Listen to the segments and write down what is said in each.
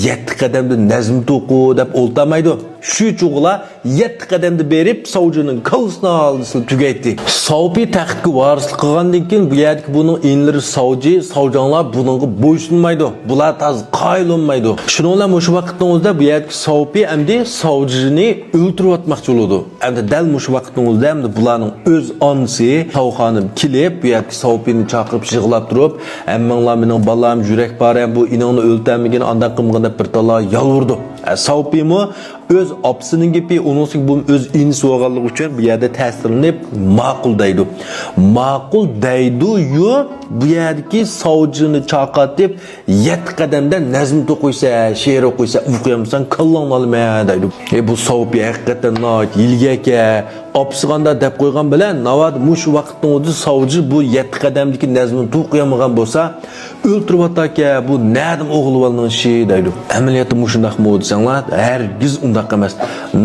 7 qadamda nazm to'qu deb o'ltamaydi. Shu cho'g'la 7 qadamda berib savjining kalsini oldi tugaydi. Savpi taxtga varislik qilgandan keyin bu yerdagi buning inlari savjanlar buningga bo'ysunmaydi. Bular taz qoyilolmaydi. Shuningdek o'sha vaqtning o'zida bu yerdagi savpi endi savjini o'ltirib atmoqchi bo'ladi. Endi dal o'sha vaqtning o'zida endi bularning o'z onasi Tavxonim kelib bu yerdagi savpini chaqirib yig'lab turib, "Ammanglar mening balam yurak bor, bu iningni o'ltamagin, anda qilmagin" deb bir tala yolvurdi. Savpimi öz opsining gepi uning bu öz inisi bo'lganligi uchun bu yerda ta'sirlanib ma'qul deydi. Ma'qul deydi yu bu yerdagi savjini chaqatib 7 qadamda nazm to'qiysa, she'r o'qiysa, o'qiyamsan kallang olma deydi. Bu savpi haqiqatan noit yilgaka opsiganda deb qo'ygan bilan navad mush vaqtning o'zi savji bu 7 qadamdagi nazmni to'qiyamagan bo'lsa, o'ltirib ataka bu nadim o'g'ilvalning ishi deydi. Amaliyotda mushundaq mo'disanglar, hargiz undaq emas.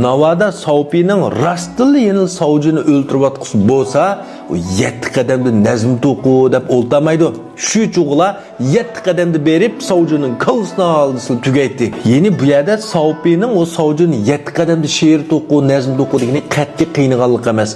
Navada savpining rastli yenil savjini o'ltirib atqisi bo'lsa, o 7 qadamda nazm to'qu deb o'ltamaydi. Shu cho'g'la 7 qadamda berib savjining kalsini oldi tugaydi. Yeni bu yerda savpining o savjini 7 qadamda she'r to'qu, nazm to'qu degani qat'iy qiynalganlik emas.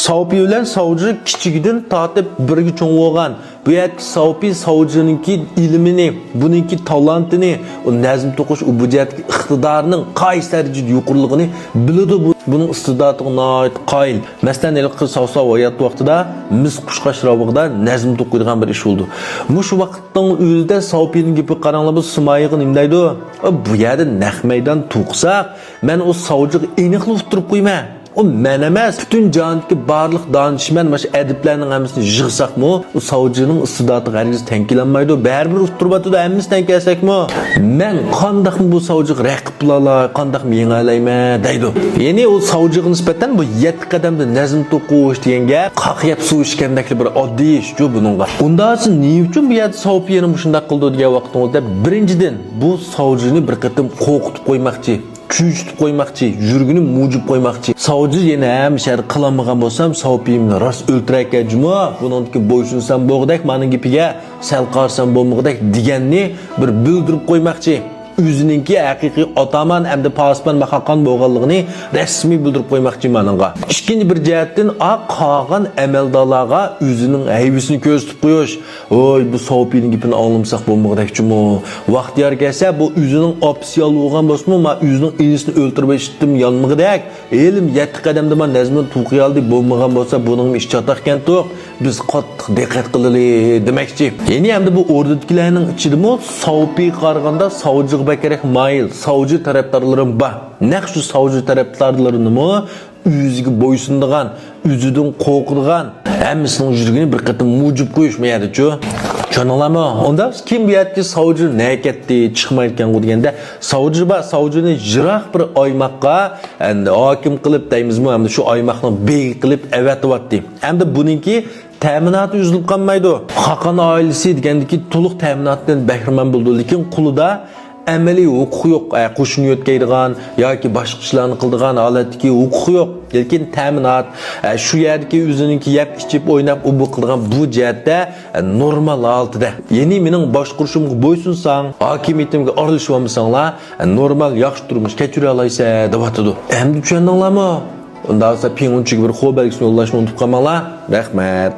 Savpi bilan savji kichigidan tortib birga cho'ng bo'lgan. Bu yerdagi savpi savjininki ilmini, buningki talantini, o nazm to'qish u bu yerdagi iqtidorining qaysi darajada yuqoriligini biladi. Bunun istidatıga nait qayil. Masalan, ilk savsa hayat vaqtida mis qushqashravida nazm to'qiydigan bir ish bo'ldi. Mush vaqtning o'zida savpining gapi qaranglar bu Sumayga nima deydi? Bu yerda naq maydon to'qsaq, men o savjiga aniqlik turib qo'yman. O men emas, butun jahondagi barliq donishmand mana adiblarning hammasini yig'saqmi, o savjining istidati hargiz tankilanmaydi. Baribir turbatida hammasi tankalsakmi, men qandaqmi bu savjiga raqib bo'lala, qandaqmi yengalayman deydi. Ya'ni o savjiga nisbatan bu 7 qadamda nazm to'qish degan gap qaqyab suv ichgandek bir oddiy ish-ku buningga. Undan nima uchun bu yerda savpiyani shunday qildi degan vaqtimizda birinchidan bu savjini bir qatim qo'rqitib qo'ymoqchi. Küçütüp koymakçı, yürgünü mucub koymakçı. Savcı yine hem şer kılamagan bolsam, savpiyimni rast öldürek ecuma, bunun ki boysunsan boğdak, manın gipige sel qarsan bolmaqdak digenni bir bildirip koymakçı. Üzününki haqiqiy otaman hamda pasman maqaqan bo'lganligini rasmiy bildirib qo'ymoqchi menga. Ikkinchi bir jihatdan qolgan amaldorlarga o'zining aybisini ko'rsatib qo'yish. Oy, bu savpining gapini olmsak bo'lmoqdakchimi? Vaqt yer kelsa bu o'zining opsiyal bo'lgan bo'lsa-mu, men o'zining inisini o'ltirib etdim yonmag'dak. Elim 7 qadamda men nazmni to'qiy oldi bo'lmagan bo'lsa, buning ish chatoqkan to'q. Biz qattiq diqqat qilaylik demoqchi. Ya'ni hamda bu o'rdatkilarning ichida savpi qaraganda savji kerak mayil savcı taraftarlarım ba. Naqshu savcı taraftarlarını mı yüzüge boysundigan, yüzüden qo'rqirgan, hammasının yuragini bir qatim mucub qo'yishmayadi-ku. Tushunalami? Onda kim bu yerda savcı naketdi, chiqmayotgan deganda savcı ba, savcını jiroq bir oymoqqa endi hokim qilib deymizmi, hamda shu oymoqni belgi qilib avatyapti. Hamda buningki ta'minoti uzilib qolmaydi. Xaqon oilasi degandiki to'liq ta'minotdan bahramand bo'ldi, lekin qulida amaliy huquq yo'q. Qo'shni yo'tkaydigan yoki boshqa ishlarni qildigan holatdagi huquq yo'q. Lekin ta'minot shu yerdagi o'zininki yeb ichib o'ynab bu qildigan bu jihatda normal holatda. Ya'ni mening boshqurishimga bo'ysunsang, hokimiyatimga aralashib olmasanglar, normal yaxshi turmush kechira olaysa deb atadi. Endi tushundinglarmi? Unda esa pengunchiga bir qo'l belgisini yo'llashni unutib qolmanglar. Rahmat.